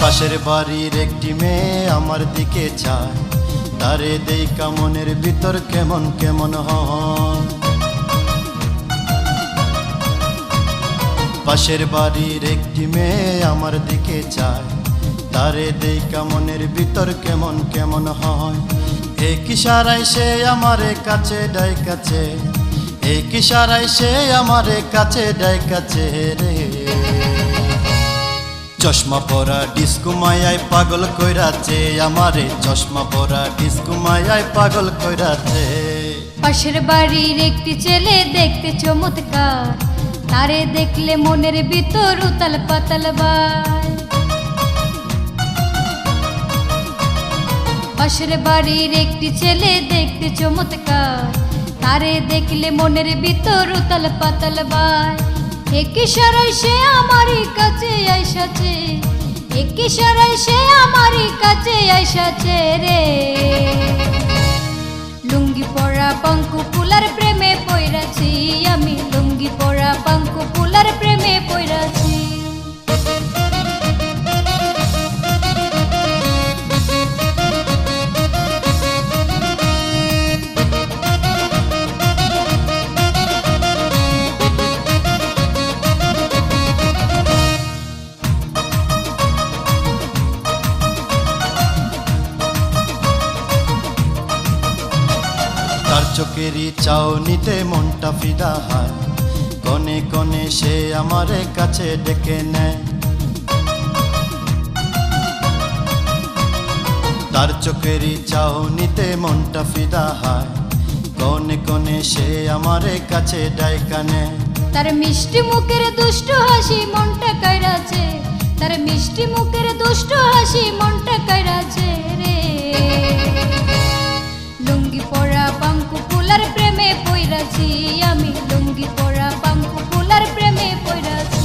পাশের বাড়ির একটি মেয়ে আমার দিকে চায়, তারে দেইকা মনের ভিতর কেমন কেমন হয়। পাশের বাড়ির একটি মেয়ে আমার দিকে চায়, তারে দেইকা মনের ভিতর কেমন কেমন হয়। এক ইশারায় সে আমারে কাছে ডাইকাছে, এক ইশারায় সে আমারে কাছে ডাইকাছে রে। চশমা পরা ডিস্কো মায়ায় পাগল কইরাছে আমারে, চশমা পরা ডিস্কো মায়ায় পাগল কইরাছে। পাশের বাড়ির একটি ছেলে দেখতে চমৎকার, তারে দেখলে মনের ভিতর উতাল পাতাল বায়। পাশের বাড়ির একটি ছেলে দেখতে চমৎকার, তারে দেখলে মনের ভিতর উতাল পাতাল বায়। এক ইশারায় সে আমারই কাছে আইসাছে, এক ইশারায় সে আমারই কাছে আইসাছে রে। লুঙ্গি পরা পঙ্কু ফুলার প্রেমে পইরাছি আমি, লুঙ্গি পরা পঙ্কু ফুলার প্রেমে পইরাছি। তার চোখেরই চাউনিতে মনটা ফিদা হয়, কনে কনে সে আমারে কাছে ডেকে নেয়। তার চোখেরই চাউনিতে মনটা ফিদা হয়, কনে কনে সে আমারে কাছে ডাইকা নেয়। তার মিষ্টি মুখের দুষ্ট হাসি মনটা কাইরাছে, তার মিষ্টি মুখের দুষ্ট হাসি মনটা কাইরাছে রে। লুঙ্গি পরা পঙ্কু ফুলার প্রেমে পইরাছি আমি, লুঙ্গি পরা পঙ্কু ফুলার প্রেমে পইরাছি।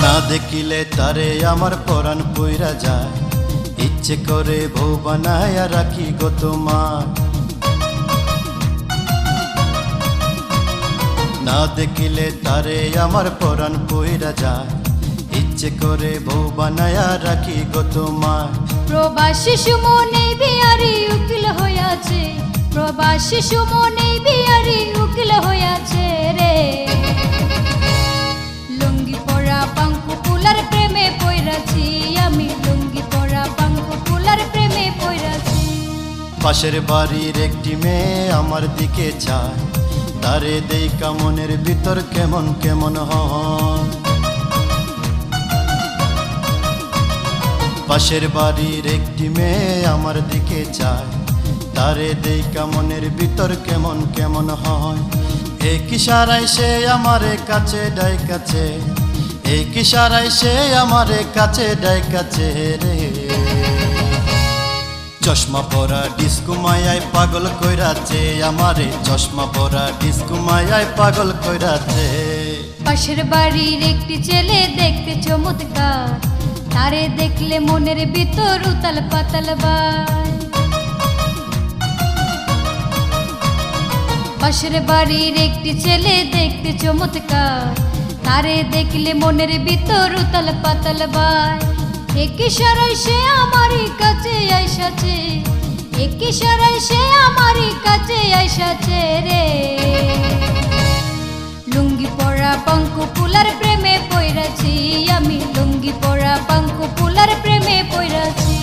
না দেখিলে তারে আমার পরাণ পইরা যায়, ইচ্ছে করে বউ বানায়া রাখি গো তোমার। না দেখিলে তারে আমার পরাণ পইরা যায়, ইচ্ছে করে বউ বানায়া রাখি গো তোমার। প্রবাসী সুমনে বিহারি উকিল হইয়াছে, প্রবাসী সুমনে বিহারি উকিল হইয়াছে রে। লুঙ্গি পরা পঙ্কু ফুলার প্রেমে পইরাছি আমি, লুঙ্গি পরা পঙ্কু ফুলার প্রেমে পইরাছি। পাশের বাড়ির একটি মেয়ে আমার দিকে চায়, তারে দেইকা মনের ভিতর কেমন কেমন হয়। পাশের বাড়ির একটি মেয়ে আমার দিকে চায়, তারে দেইকা মনের ভিতর কেমন কেমন হয়। এক ইশারায় সে আমারে কাছে ডাইকাছে, এক ইশারায় সে আমারে কাছে ডাইকাছে রে। চশমা পরা ডিস্কো মায়ায় পাগল কইরাছে আমারে, চশমা পরা ডিস্কো মায়ায় পাগল কইরাছে। পাশের বাড়ির একটি ছেলে দেখতে চমৎকার, তারে দেখলে মনের ভিতর উতাল পাতাল বায়। পাশের বাড়ির একটি ছেলে দেখতে চমৎকার, তারে দেখলে মনের ভিতর উতাল পাতাল বায়। এক ইশারায় সে আমারই কাছে আইসাছে, এক ইশারায় সে আমারই কাছে আইসাছে রে। লুঙ্গি পরা পঙ্কু ফুলার প্রেমে পইরাছি আমি, লুঙ্গি পরা পঙ্কু ফুলার প্রেমে পইরাছি।